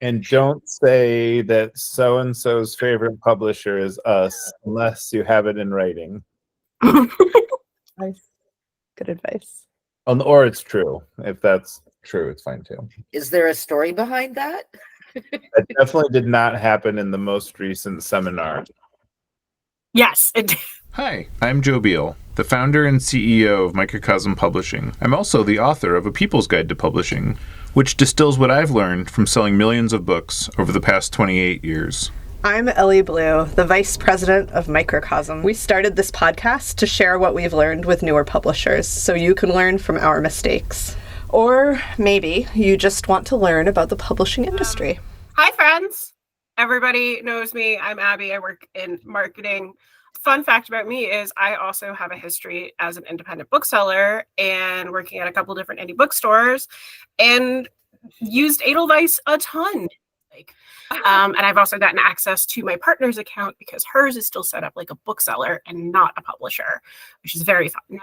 And don't say that so-and-so's favorite publisher is us unless you have it in writing. Nice. Good advice. Or it's true. If that's true, it's fine too. Is there a story behind that? That definitely did not happen in the most recent seminar. Yes, it did. Hi, I'm Joe Beal, the founder and CEO of Microcosm Publishing. I'm also the author of A People's Guide to Publishing, which distills what I've learned from selling millions of books over the past 28 years. I'm Ellie Blue, the Vice President of Microcosm. We started this podcast to share what we've learned with newer publishers, so you can learn from our mistakes. Or maybe you just want to learn about the publishing industry. Hi, friends. Everybody knows me. I'm Abby. I work in marketing. Fun fact about me is I also have a history as an independent bookseller and working at a couple different indie bookstores and used Edelweiss a ton. And I've also gotten access to my partner's account because hers is still set up like a bookseller and not a publisher, which is very fun.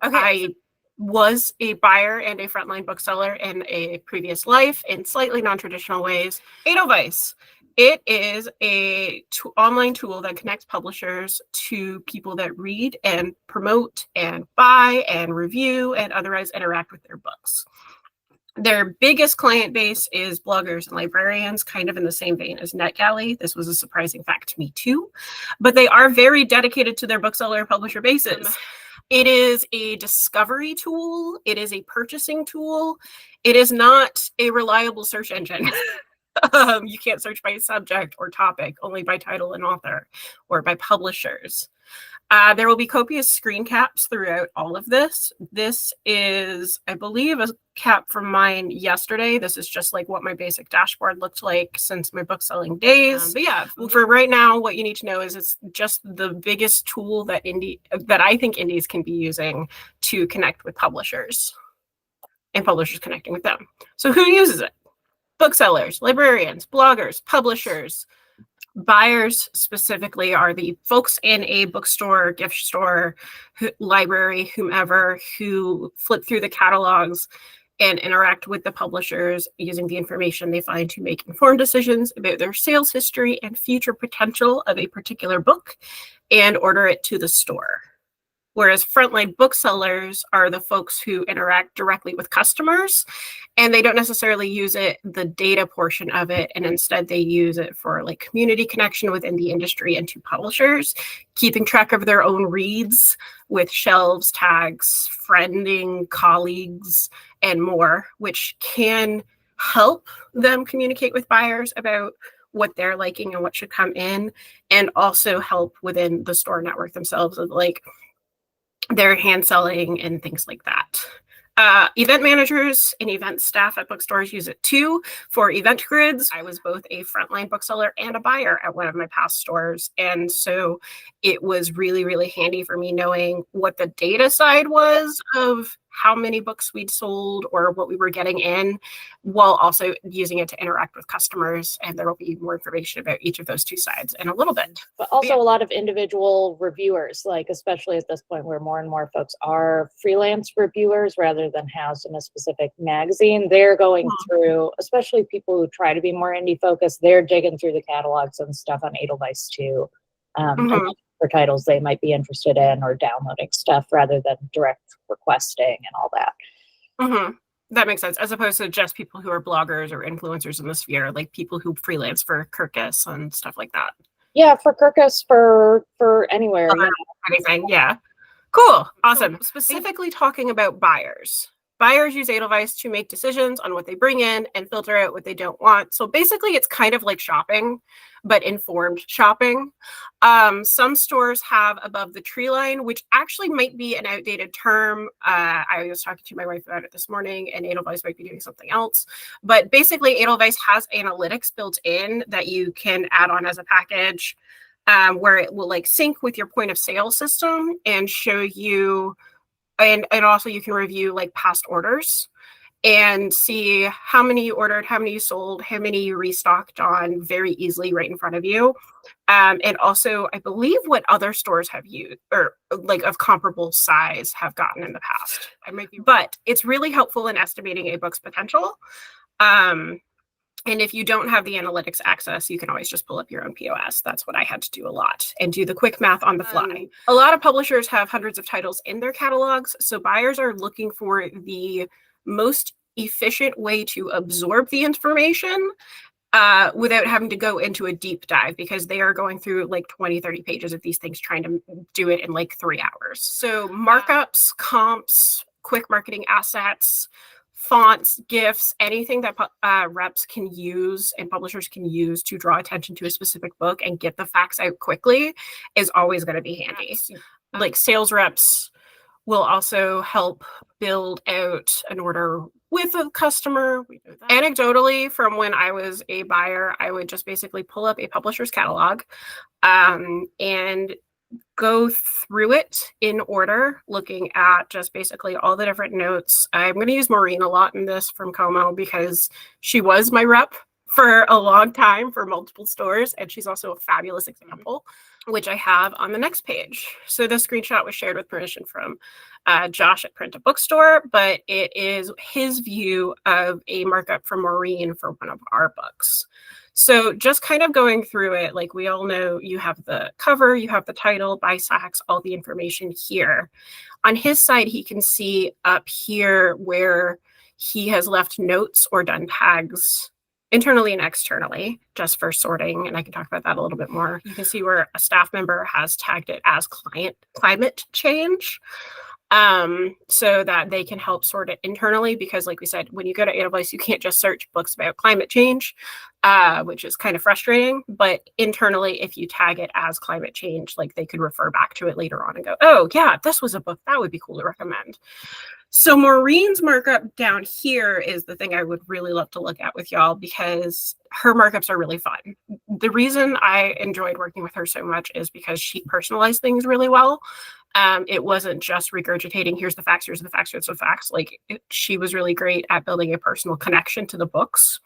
I was a buyer and a frontline bookseller in a previous life in slightly non-traditional ways. Edelweiss. It is a online tool that connects publishers to people that read and promote and buy and review and otherwise interact with their books. Their biggest client base is bloggers and librarians, kind of in the same vein as NetGalley. This was a surprising fact to me too, but they are very dedicated to their bookseller publisher bases. It is a discovery tool. It is a purchasing tool. It is not a reliable search engine. You can't search by subject or topic, only by title and author or by publishers. There will be copious screen caps throughout all of this. This is, I believe, a cap from mine yesterday. This is just like what my basic dashboard looked like since my book selling days. But yeah, for right now, what you need to know is it's just the biggest tool that I think indies can be using to connect with publishers and publishers connecting with them. So who uses it? Booksellers, librarians, bloggers, publishers. Buyers specifically are the folks in a bookstore, gift store, library, whomever, who flip through the catalogs and interact with the publishers using the information they find to make informed decisions about their sales history and future potential of a particular book and order it to the store. Whereas frontline booksellers are the folks who interact directly with customers, and they don't necessarily use the data portion of it, and instead they use it for like community connection within the industry and to publishers, keeping track of their own reads with shelves, tags, friending, colleagues, and more, which can help them communicate with buyers about what they're liking and what should come in, and also help within the store network themselves of like their hand selling and things like that. Event managers and event staff at bookstores use it too for event grids. I was both a frontline bookseller and a buyer at one of my past stores. And so it was really, really handy for me knowing what the data side was of how many books we'd sold or what we were getting in, while also using it to interact with customers. And there will be more information about each of those two sides in a little bit. But also a lot of individual reviewers, like especially at this point where more and more folks are freelance reviewers rather than housed in a specific magazine. They're going through, especially people who try to be more indie focused, they're digging through the catalogs and stuff on Edelweiss too. For titles they might be interested in or downloading stuff rather than direct requesting and all that. That makes sense, as opposed to just people who are bloggers or influencers in the sphere, like people who freelance for Kirkus and stuff like that. Yeah, for Kirkus, for anywhere. Anything, yeah. Cool, awesome. Specifically talking about buyers. Buyers use Edelweiss to make decisions on what they bring in and filter out what they don't want. So basically, it's kind of like shopping, but informed shopping. Some stores have above the tree line, which actually might be an outdated term. I was talking to my wife about it this morning, and Edelweiss might be doing something else. But basically, Edelweiss has analytics built in that you can add on as a package, where it will like sync with your point of sale system and show you. And also you can review like past orders and see how many you ordered, how many you sold, how many you restocked on very easily right in front of you. And also, I believe what other stores have used or like of comparable size have gotten in the past. But it's really helpful in estimating a book's potential. And if you don't have the analytics access, you can always just pull up your own POS. That's what I had to do a lot, and do the quick math on the fly. A lot of publishers have hundreds of titles in their catalogs, so buyers are looking for the most efficient way to absorb the information without having to go into a deep dive, because they are going through like 20, 30 pages of these things trying to do it in like 3 hours. So markups, comps, quick marketing assets, fonts, GIFs, anything that reps can use and publishers can use to draw attention to a specific book and get the facts out quickly is always going to be handy. Like sales reps will also help build out an order with a customer. Anecdotally, from when I was a buyer, I would just basically pull up a publisher's catalog and go through it in order, looking at just basically all the different notes. I'm going to use Maureen a lot in this from Como because she was my rep for a long time for multiple stores, and she's also a fabulous example, which I have on the next page. So this screenshot was shared with permission from Josh at Print a Bookstore, but it is his view of a markup from Maureen for one of our books. So just kind of going through it, like we all know, you have the cover, you have the title, buy stacks, all the information here. On his side, he can see up here where he has left notes or done tags internally and externally, just for sorting, and I can talk about that a little bit more. You can see where a staff member has tagged it as climate change, so that they can help sort it internally, because like we said, when you go to Edelweiss, you can't just search books about climate change, which is kind of frustrating. But internally, if you tag it as climate change, like they could refer back to it later on and go, oh yeah, this was a book that would be cool to recommend. So Maureen's markup down here is the thing I would really love to look at with y'all, because her markups are really fun. The reason I enjoyed working with her so much is because she personalized things really well. It wasn't just regurgitating, here's the facts, here's the facts, here's the facts. Like she was really great at building a personal connection to the books,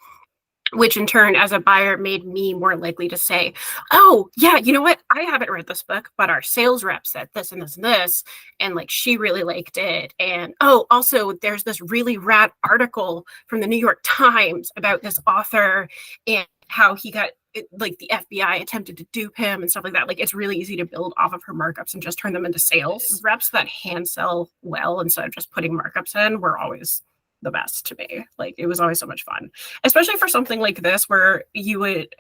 which in turn, as a buyer, made me more likely to say, oh yeah, you know what? I haven't read this book, but our sales rep said this and this and this, and like she really liked it. And oh, also there's this really rad article from the New York Times about this author and how he got, like the FBI attempted to dupe him and stuff like that. Like it's really easy to build off of her markups and just turn them into sales. Reps that hand sell well instead of just putting markups in were always the best to me. Like it was always so much fun, especially for something like this where you would,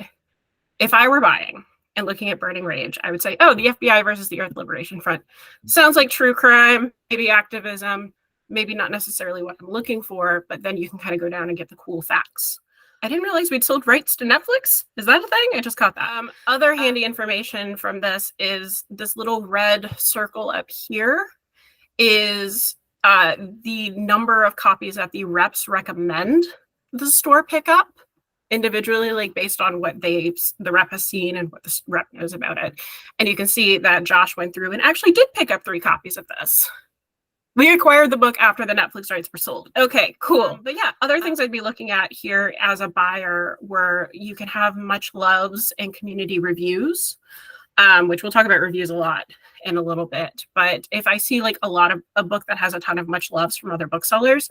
if I were buying and looking at Burning Rage, I would say, oh, the FBI versus the Earth Liberation Front sounds like true crime, maybe activism, maybe not necessarily what I'm looking for, but then you can kind of go down and get the cool facts. I didn't realize we'd sold rights to Netflix. Is that a thing? I just caught that. Other handy information from this is this little red circle up here is the number of copies that the reps recommend the store pick up individually, like based on what the rep has seen and what the rep knows about it. And you can see that Josh went through and actually did pick up 3 copies of this. We acquired the book after the Netflix rights were sold. Okay, cool. But yeah, other things I'd be looking at here as a buyer where you can have much loves and community reviews, which we'll talk about reviews a lot in a little bit. But if I see like a book that has a ton of much loves from other booksellers,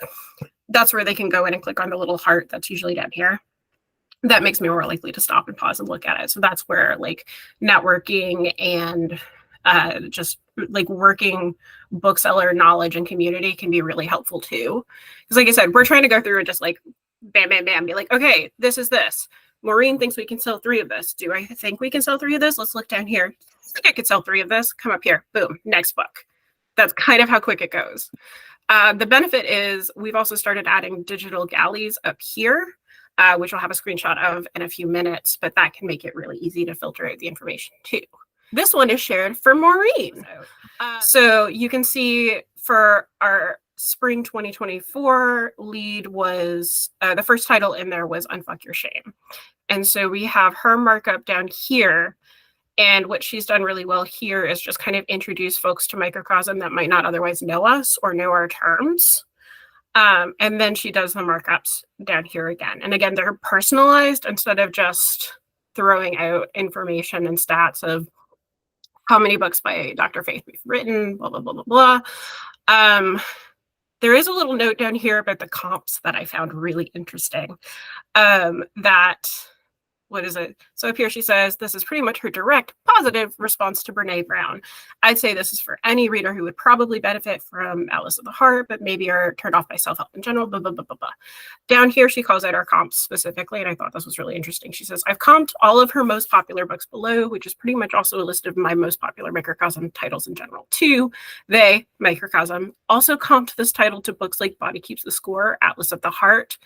that's where they can go in and click on the little heart that's usually down here. That makes me more likely to stop and pause and look at it. So that's where like networking and just like working bookseller knowledge and community can be really helpful too. Because like I said, we're trying to go through and just like bam, bam, bam, be like, okay, this is this. Maureen thinks we can sell 3 of this. Do I think we can sell 3 of this? Let's look down here. I think I could sell 3 of this. Come up here. Boom. Next book. That's kind of how quick it goes. The benefit is we've also started adding digital galleys up here, which I'll have a screenshot of in a few minutes, but that can make it really easy to filter out the information too. This one is shared for Maureen. So you can see for our spring 2024 lead was, the first title in there was Unfuck Your Shame. And so we have her markup down here. And what she's done really well here is just kind of introduce folks to Microcosm that might not otherwise know us or know our terms. And then she does the markups down here again. And again, they're personalized instead of just throwing out information and stats of how many books by Dr. Faith we've written, blah, blah, blah, blah, blah. There is a little note down here about the comps that I found really interesting. What is it? So up here she says, this is pretty much her direct positive response to Brene Brown. I'd say this is for any reader who would probably benefit from Atlas of the Heart, but maybe are turned off by self-help in general, blah, blah, blah, blah, blah. Down here, she calls out our comps specifically, and I thought this was really interesting. She says, I've comped all of her most popular books below, which is pretty much also a list of my most popular Microcosm titles in general, too. They, Microcosm, also comped this title to books like Body Keeps the Score, Atlas of the Heart,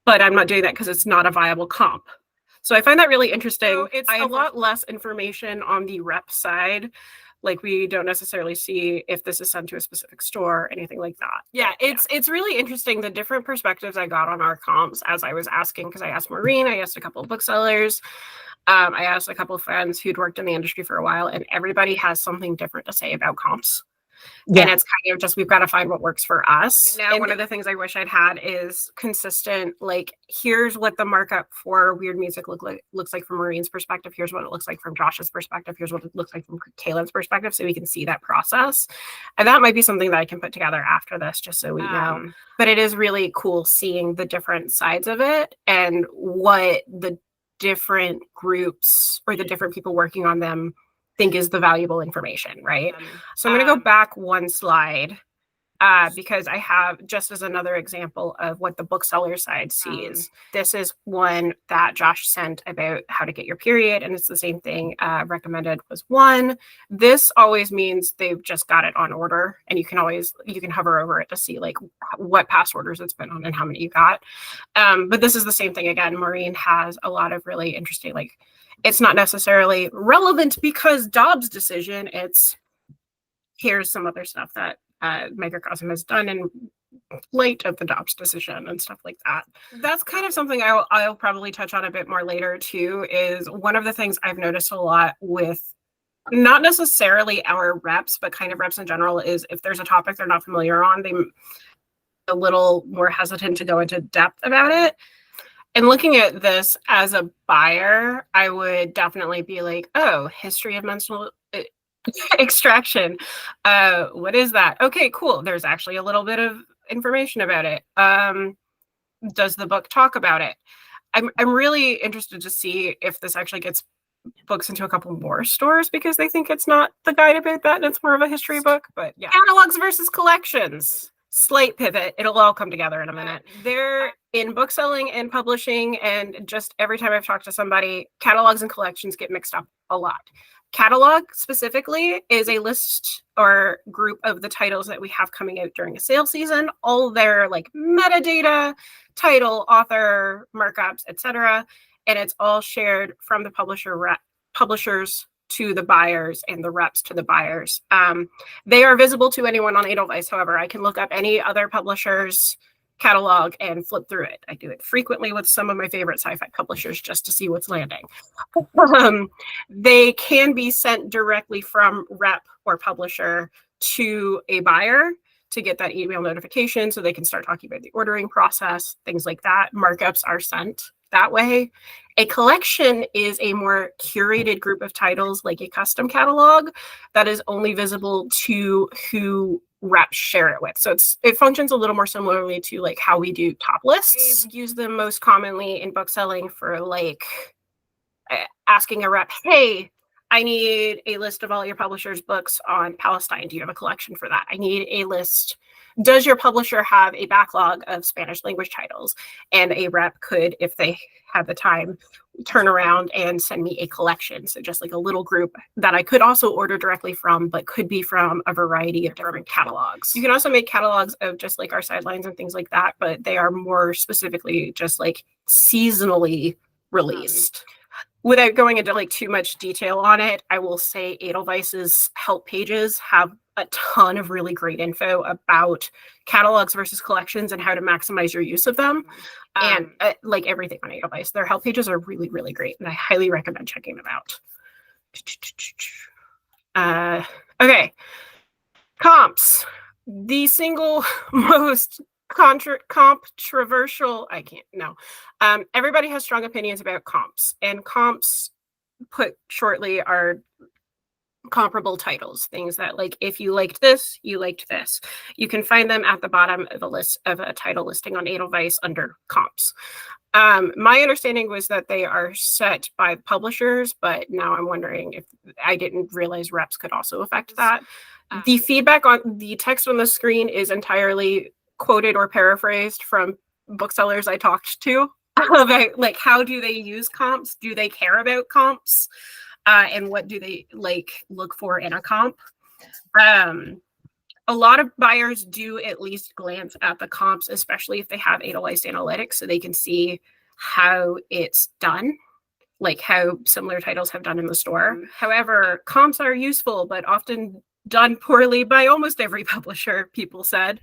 but I'm not doing that because it's not a viable comp. So I find that really interesting. So it's a lot less information on the rep side. Like, we don't necessarily see if this is sent to a specific store or anything like that. Yeah, it's really interesting, the different perspectives I got on our comps as I was asking, because I asked Maureen, I asked a couple of booksellers, I asked a couple of friends who'd worked in the industry for a while, and everybody has something different to say about comps. Yeah. And it's kind of just, we've got to find what works for us. Now, one of the things I wish I'd had is consistent, like, here's what the markup for Weird Music looks like from Maureen's perspective. Here's what it looks like from Josh's perspective. Here's what it looks like from Kaylin's perspective, so we can see that process. And that might be something that I can put together after this, just so we know. But it is really cool seeing the different sides of it and what the different groups or the different people working on them think is the valuable information, right? So I'm going to go back one slide because I have, just as another example of what the bookseller side sees. This is one that Josh sent about how to get your period, and it's the same thing. Recommended was 1. This always means they've just got it on order, and you can hover over it to see like what past orders it's been on and how many you got. But this is the same thing again. Maureen has a lot of really interesting, like, it's not necessarily relevant because Dobbs' decision. It's here's some other stuff that Microcosm has done in light of the Dobbs decision and stuff like that. That's kind of something I'll probably touch on a bit more later too, is one of the things I've noticed a lot with not necessarily our reps, but kind of reps in general, is if there's a topic they're not familiar on, they're a little more hesitant to go into depth about it. And looking at this as a buyer, I would definitely be like, oh, history of menstrual extraction. What is that? Okay, cool. There's actually a little bit of information about it. Does the book talk about it? I'm really interested to see if this actually gets books into a couple more stores, because they think it's not the guide about that and it's more of a history book. But yeah, catalogs versus collections. Slight pivot. It'll all come together in a minute. They're in bookselling and publishing, and just every time I've talked to somebody, catalogs and collections get mixed up a lot. Catalog specifically is a list or group of the titles that we have coming out during a sale season, all their like metadata, title, author, markups, etc. And it's all shared from the publishers to the buyers and the reps to the buyers. They are visible to anyone on Edelweiss. However, I can look up any other publisher's catalog and flip through it. I do it frequently with some of my favorite sci-fi publishers just to see what's landing. They can be sent directly from rep or publisher to a buyer to get that email notification so they can start talking about the ordering process, things like that. Markups are sent that way. A collection is a more curated group of titles, like a custom catalog, that is only visible to who reps share it with. So it functions a little more similarly to like how we do top lists. I use them most commonly in bookselling for like asking a rep, hey, I need a list of all your publishers' books on Palestine. Do you have a collection for that? I need a list. Does your publisher have a backlog of Spanish language titles? And a rep could, if they have the time, turn around and send me a collection. So just like a little group that I could also order directly from, but could be from a variety of different catalogs. You can also make catalogs of just like our sidelines and things like that, but they are more specifically just like seasonally released. Without going into like too much detail on it, I will say Edelweiss's help pages have a ton of really great info about catalogs versus collections and how to maximize your use of them. And like everything on Edelweiss, their help pages are really, really great. And I highly recommend checking them out. Okay. Comps. The single most controversial, everybody has strong opinions about comps, and comps, put shortly, are comparable titles, things that like if you liked this, you liked this. You can find them at the bottom of a list of a title listing on Edelweiss under comps. My understanding was that they are set by publishers, but now I'm wondering if I didn't realize reps could also affect that. The feedback on the text on the screen is entirely quoted or paraphrased from booksellers I talked to about like how do they use comps? Do they care about comps? And what do they like look for in a comp? A lot of buyers do at least glance at the comps, especially if they have Edelweiss analytics, so they can see how it's done, like how similar titles have done in the store. However, comps are useful, but often done poorly by almost every publisher, people said.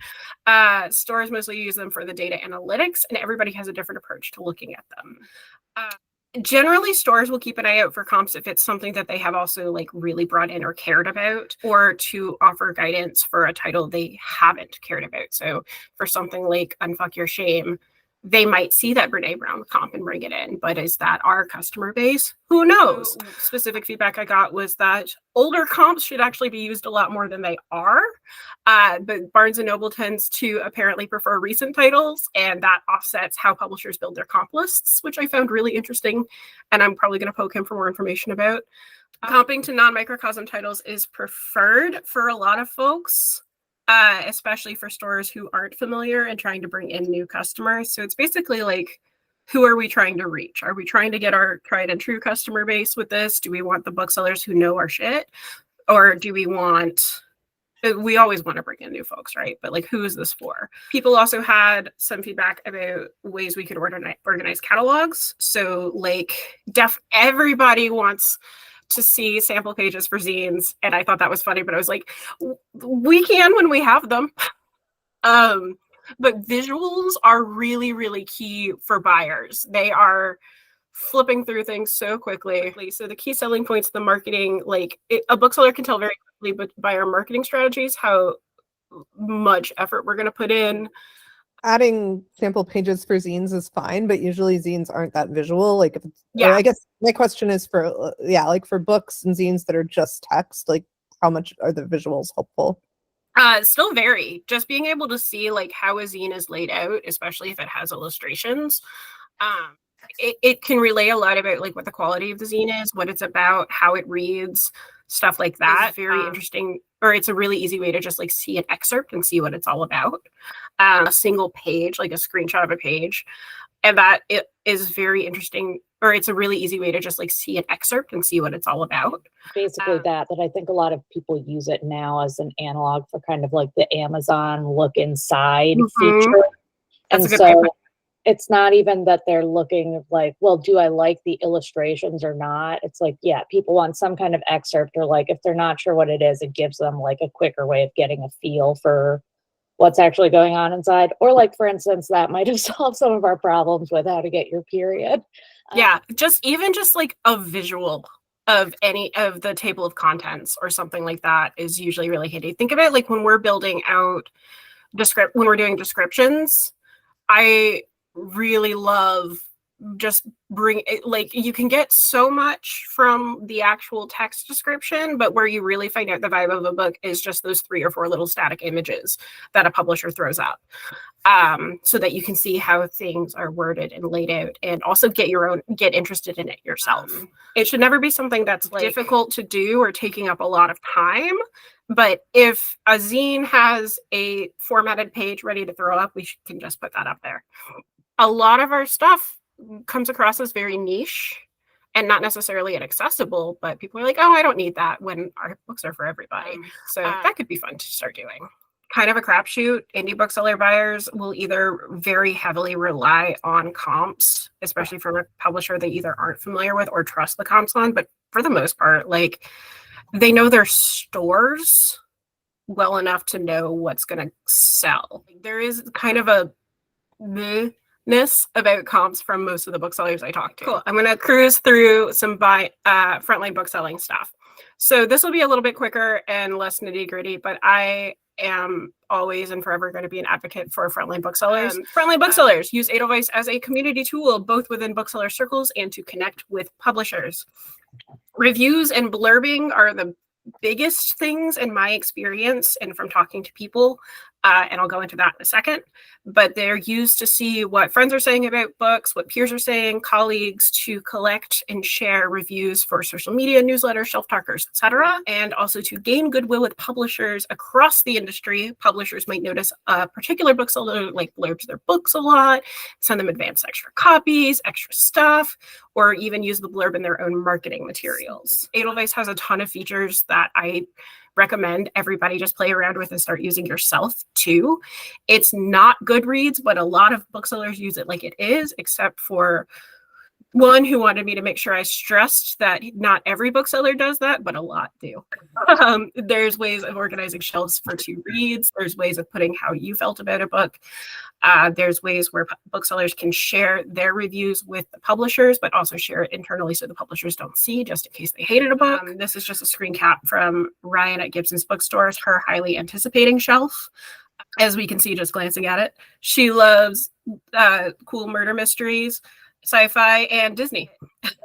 Stores mostly use them for the data analytics, and everybody has a different approach to looking at them. Generally, stores will keep an eye out for comps if it's something that they have also like really brought in or cared about, or to offer guidance for a title they haven't cared about. So for something like Unfuck Your Shame, they might see that Brene Brown comp and bring it in, but is that our customer base? Who knows? Specific feedback I got was that older comps should actually be used a lot more than they are. But Barnes & Noble tends to apparently prefer recent titles, and that offsets how publishers build their comp lists, which I found really interesting, and I'm probably going to poke him for more information about. Comping to non-microcosm titles is preferred for a lot of folks. Especially for stores who aren't familiar and trying to bring in new customers. So it's basically like, who are we trying to reach? Are we trying to get our tried and true customer base with this? Do we want the booksellers who know our shit? Or do we always want to bring in new folks, right? But like, who is this for? People also had some feedback about ways we could organize catalogs. So like, everybody wants to see sample pages for zines, and I thought that was funny, but I was like, we can when we have them. But visuals are really, really key for buyers. They are flipping through things so quickly. So the key selling points, the marketing, a bookseller can tell very quickly, but by our marketing strategies, how much effort we're going to put in. Adding sample pages for zines is fine, but usually zines aren't that visual. Like, if it's, Yeah. I guess my question is for, like for books and zines that are just text, like how much are the visuals helpful? Still vary. Just being able to see like how a zine is laid out, especially if it has illustrations, it can relay a lot about like what the quality of the zine is, what it's about, how it reads, stuff like that. It's very interesting, or it's a really easy way to just like see an excerpt and see what it's all about. A single page, like a screenshot of a page, and that it is very interesting, or it's a really easy way to just like see an excerpt and see what it's all about. Basically that I think a lot of people use it now as an analog for kind of like the Amazon look inside feature. That's and a good so way. It's not even that they're looking like, well, do I like the illustrations or not? It's like, yeah, people want some kind of excerpt, or like if they're not sure what it is, it gives them like a quicker way of getting a feel for what's actually going on inside. Or like, for instance, that might have solved some of our problems with how to get your period. Yeah, just like a visual of any of the table of contents or something like that is usually really handy. Think about like when we're building out when we're doing descriptions, I really love just like you can get so much from the actual text description, but where you really find out the vibe of a book is just those 3 or 4 little static images that a publisher throws up, so that you can see how things are worded and laid out, and also get interested in it yourself. It should never be something that's like difficult to do or taking up a lot of time. But if a zine has a formatted page ready to throw up, we can just put that up there. A lot of our stuff comes across as very niche and not necessarily inaccessible, but people are like, oh, I don't need that, when our books are for everybody. So that could be fun to start doing. Kind of a crapshoot. Indie bookseller buyers will either very heavily rely on comps, especially from a publisher they either aren't familiar with or trust the comps on. But for the most part, like, they know their stores well enough to know what's going to sell. There is kind of a meh-ness about comps from most of the booksellers I talk to. Cool. I'm going to cruise through some frontline bookselling stuff. So this will be a little bit quicker and less nitty-gritty, but I am always and forever going to be an advocate for frontline booksellers. Frontline booksellers use Edelweiss as a community tool, both within bookseller circles and to connect with publishers. Reviews and blurbing are the biggest things in my experience and from talking to people, and I'll go into that in a second, but they're used to see what friends are saying about books, what peers are saying, colleagues, to collect and share reviews for social media, newsletters, shelf talkers, etc., and also to gain goodwill with publishers across the industry. Publishers might notice a particular bookseller like blurbs their books a lot, send them advanced extra copies, extra stuff, or even use the blurb in their own marketing materials. Edelweiss has a ton of features that I recommend everybody just play around with and start using yourself too. It's not Goodreads, but a lot of booksellers use it like it is, except for one who wanted me to make sure I stressed that not every bookseller does that, but a lot do. There's ways of organizing shelves for to reads. There's ways of putting how you felt about a book. There's ways where booksellers can share their reviews with the publishers, but also share it internally so the publishers don't see, just in case they hated a book. This is just a screen cap from Ryan at Gibson's Bookstores, her highly anticipating shelf. As we can see, just glancing at it, she loves cool murder mysteries, sci-fi, and Disney.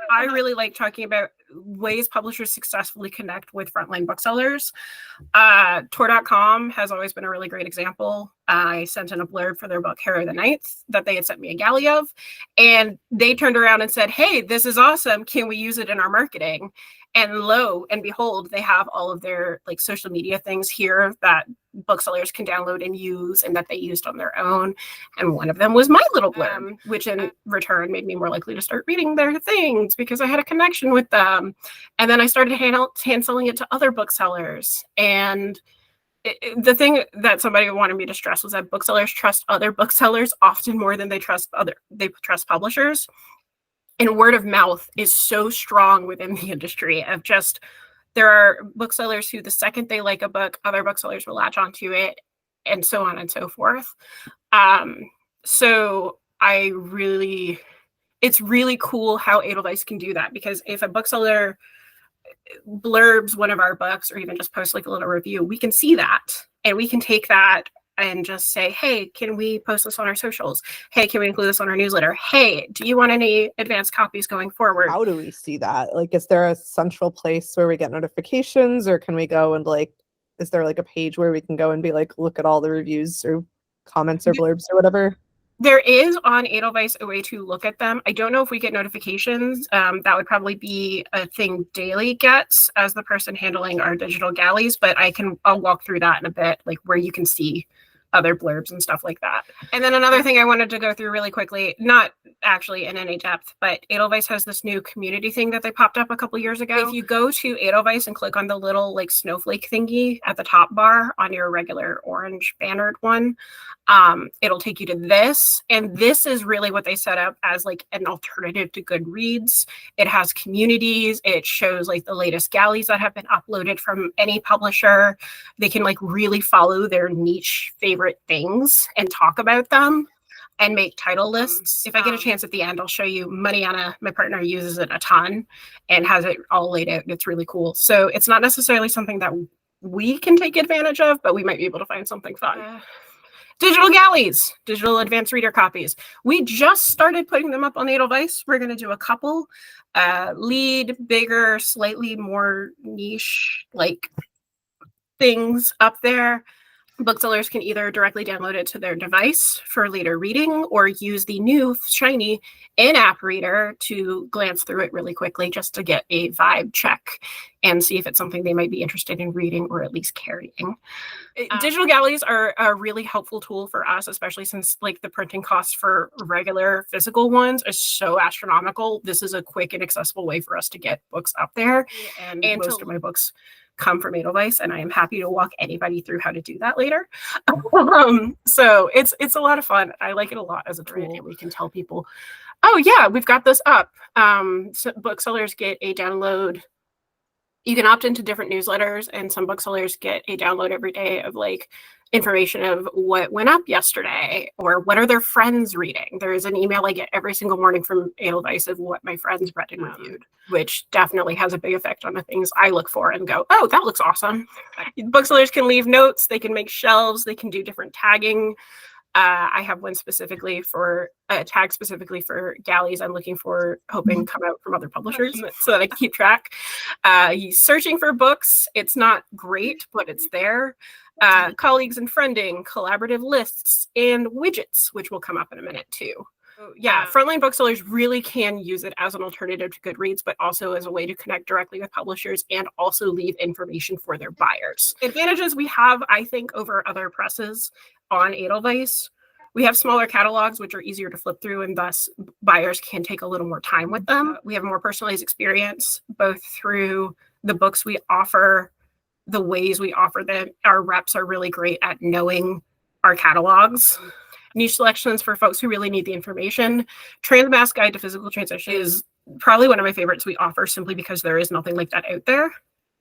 I really like talking about ways publishers successfully connect with frontline booksellers. Tor.com has always been a really great example. I sent in a blurb for their book Harry the Ninth that they had sent me a galley of, and they turned around and said, hey, this is awesome. Can we use it in our marketing? And lo and behold, they have all of their like social media things here that booksellers can download and use, and that they used on their own. And one of them was my little blurb, which in return made me more likely to start reading their things because I had a connection with them. And then I started hand selling it to other booksellers. And the thing that somebody wanted me to stress was that booksellers trust other booksellers often more than they trust publishers. And word of mouth is so strong within the industry of just, there are booksellers who the second they like a book, other booksellers will latch onto it, and so on and so forth. So it's really cool how Edelweiss can do that, because if a bookseller blurbs one of our books or even just posts like a little review, we can see that, and we can take that and just say, hey, can we post this on our socials? Hey, can we include this on our newsletter? Hey, do you want any advanced copies going forward? How do we see that? Like, is there a central place where we get notifications, or can we go and like, is there like a page where we can go and be like, look at all the reviews or comments or blurbs or whatever? There is on Edelweiss a way to look at them. I don't know if we get notifications. That would probably be a thing Daily gets as the person handling our digital galleys, but I'll walk through that in a bit, like where you can see other blurbs and stuff like that. And then another thing I wanted to go through really quickly, not actually in any depth, but Edelweiss has this new community thing that they popped up a couple years ago. If you go to Edelweiss and click on the little like snowflake thingy at the top bar on your regular orange bannered one, it'll take you to this. And this is really what they set up as like an alternative to Goodreads. It has communities. It shows like the latest galleys that have been uploaded from any publisher. They can like really follow their niche favorite things and talk about them and make title lists. If I get a chance at the end, I'll show you. Mariana, my partner, uses it a ton and has it all laid out. It's really cool. So it's not necessarily something that we can take advantage of, but we might be able to find something fun. Digital galleys, digital advanced reader copies. We just started putting them up on Edelweiss. We're going to do a couple lead, bigger, slightly more niche like things up there. Booksellers can either directly download it to their device for later reading or use the new shiny in-app reader to glance through it really quickly just to get a vibe check and see if it's something they might be interested in reading or at least carrying. Digital galleys are a really helpful tool for us, especially since like the printing costs for regular physical ones are so astronomical. This is a quick and accessible way for us to get books up there. And most of my books come from Edelweiss, and I am happy to walk anybody through how to do that later. So it's a lot of fun. I like it a lot as a tool. We can tell people, oh yeah, we've got this up. So booksellers get a download. You can opt into different newsletters, and some booksellers get a download every day of like information of what went up yesterday or what are their friends reading. There is an email I get every single morning from Edelweiss of what my friends read and reviewed, which definitely has a big effect on the things I look for and go, oh, that looks awesome. Booksellers can leave notes. They can make shelves. They can do different tagging I have one specifically for a tag specifically for galleys I'm looking for, hoping come out from other publishers so that I can keep track. Searching for books, it's not great, but it's there. Colleagues and friending, collaborative lists, and widgets, which will come up in a minute too. Yeah, frontline booksellers really can use it as an alternative to Goodreads, but also as a way to connect directly with publishers and also leave information for their buyers. Advantages we have, I think, over other presses on Edelweiss. We have smaller catalogs, which are easier to flip through, and thus buyers can take a little more time with them. We have a more personalized experience, both through the books we offer, the ways we offer them. Our reps are really great at knowing our catalogs. Niche selections for folks who really need the information. Transmask Guide to Physical Transition is probably one of my favorites we offer, simply because there is nothing like that out there.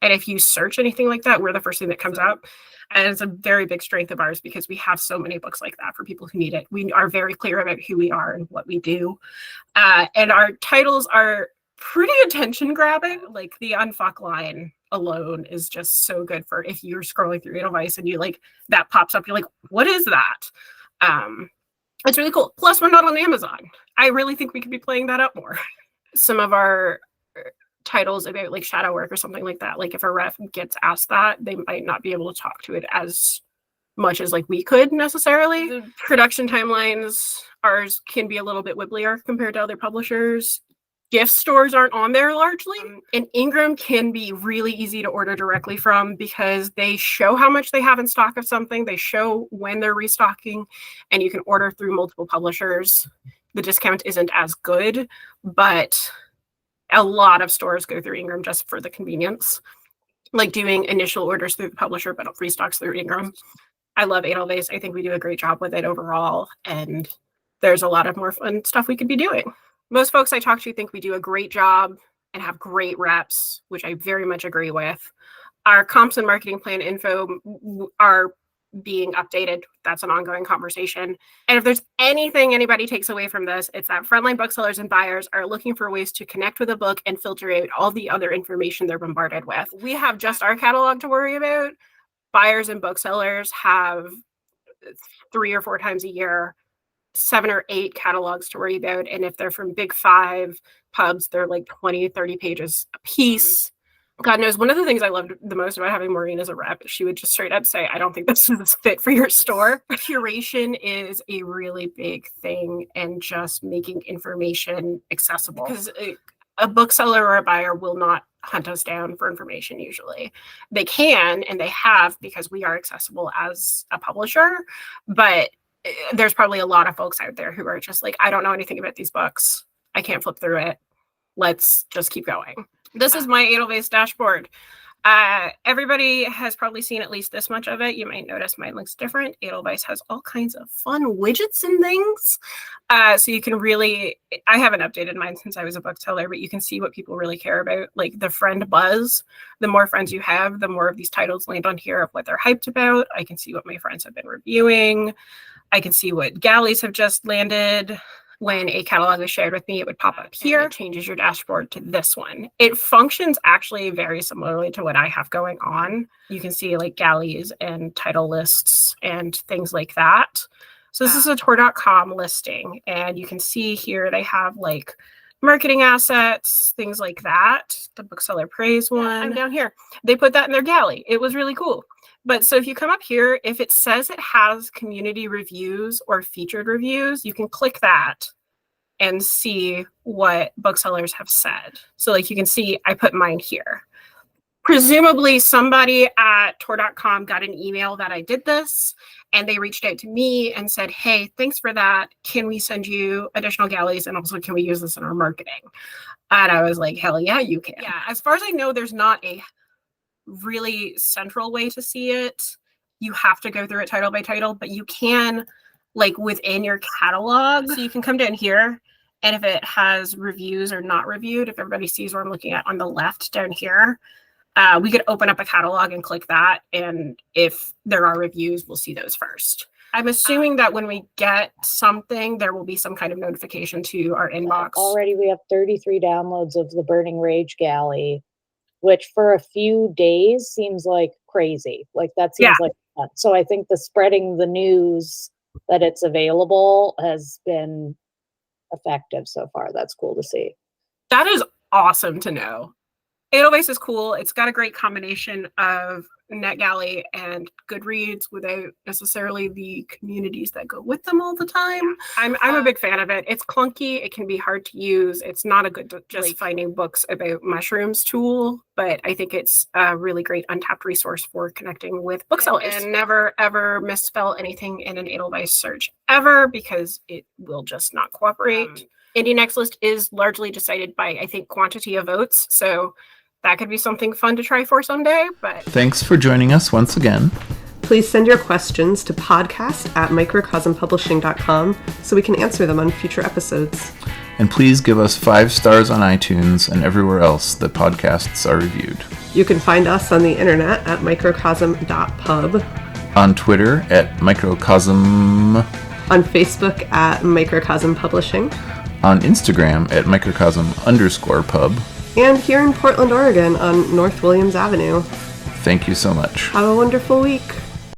And if you search anything like that, we're the first thing that comes up. And it's a very big strength of ours because we have so many books like that for people who need it. We are very clear about who we are and what we do. And our titles are pretty attention grabbing. Like the unfuck line alone is just so good for if you're scrolling through Edelweiss and you like that pops up, you're like, what is that? It's really cool. Plus, we're not on Amazon. I really think we could be playing that up more. Some of our titles about like shadow work or something like that, like if a ref gets asked that, they might not be able to talk to it as much as like we could necessarily. The production timelines, ours can be a little bit wibblier compared to other publishers. Gift stores aren't on there largely. And Ingram can be really easy to order directly from because they show how much they have in stock of something. They show when they're restocking, and you can order through multiple publishers. The discount isn't as good, but a lot of stores go through Ingram just for the convenience, like doing initial orders through the publisher, but restocks through Ingram. I love Edelweiss. I think we do a great job with it overall, and there's a lot of more fun stuff we could be doing. Most folks I talk to think we do a great job and have great reps, which I very much agree with. Our comps and marketing plan info are being updated. That's an ongoing conversation. And if there's anything anybody takes away from this, it's that frontline booksellers and buyers are looking for ways to connect with a book and filter out all the other information they're bombarded with. We have just our catalog to worry about. Buyers and booksellers have 3 or 4 times a year 7 or 8 catalogs to worry about. And if they're from big 5 pubs, they're like 20, 30 pages a piece. God knows, one of the things I loved the most about having Maureen as a rep, she would just straight up say, I don't think this is fit for your store. Curation is a really big thing, and just making information accessible. Because a bookseller or a buyer will not hunt us down for information usually. They can, and they have, because we are accessible as a publisher, but there's probably a lot of folks out there who are just like, I don't know anything about these books. I can't flip through it. Let's just keep going. This is my Edelweiss dashboard. Everybody has probably seen at least this much of it. You might notice mine looks different. Edelweiss has all kinds of fun widgets and things. So you can really, I haven't updated mine since I was a bookseller, but you can see what people really care about. Like the friend buzz, the more friends you have, the more of these titles land on here of what they're hyped about. I can see what my friends have been reviewing. I can see what galleys have just landed. When a catalog is shared with me, it would pop up here. It changes your dashboard to this one. It functions actually very similarly to what I have going on. You can see like galleys and title lists and things like that. So this is a Tor.com listing, and you can see here they have like marketing assets, things like that. The bookseller praise one. I'm down here. They put that in their galley. It was really cool. But so if you come up here, if it says it has community reviews or featured reviews, you can click that and see what booksellers have said. So like you can see, I put mine here. Presumably somebody at Tor.com got an email that I did this, and they reached out to me and said, hey, thanks for that. Can we send you additional galleys? And also, can we use this in our marketing? And I was like, hell yeah, you can. Yeah, as far as I know, there's not a really central way to see it. You have to go through it title by title, but you can like within your catalog. So you can come down here, and if it has reviews or not reviewed, if everybody sees what I'm looking at on the left down here, we could open up a catalog and click that. And if there are reviews, we'll see those first. I'm assuming that when we get something, there will be some kind of notification to our inbox. Already we have 33 downloads of the Burning Rage Galley, which for a few days seems like crazy. Like that seems like fun. So I think the spreading the news that it's available has been effective so far. That's cool to see. That is awesome to know. Edelweiss is cool. It's got a great combination of NetGalley and Goodreads without necessarily the communities that go with them all the time. I'm a big fan of it. It's clunky. It can be hard to use. It's not a good just finding books about mushrooms tool, but I think it's a really great untapped resource for connecting with booksellers. And never ever misspell anything in an Edelweiss search ever, because it will just not cooperate. Indie Next List is largely decided by, I think, quantity of votes. So that could be something fun to try for someday. But Thanks for joining us once again. Please send your questions to podcast@microcosmpublishing.com so we can answer them on future episodes. And please give us 5 stars on iTunes and everywhere else that podcasts are reviewed. You can find us on the internet at microcosm.pub, On Twitter at Microcosm, on Facebook at Microcosm Publishing, on Instagram at Microcosm_pub. and here in Portland, Oregon on North Williams Avenue. Thank you so much. Have a wonderful week.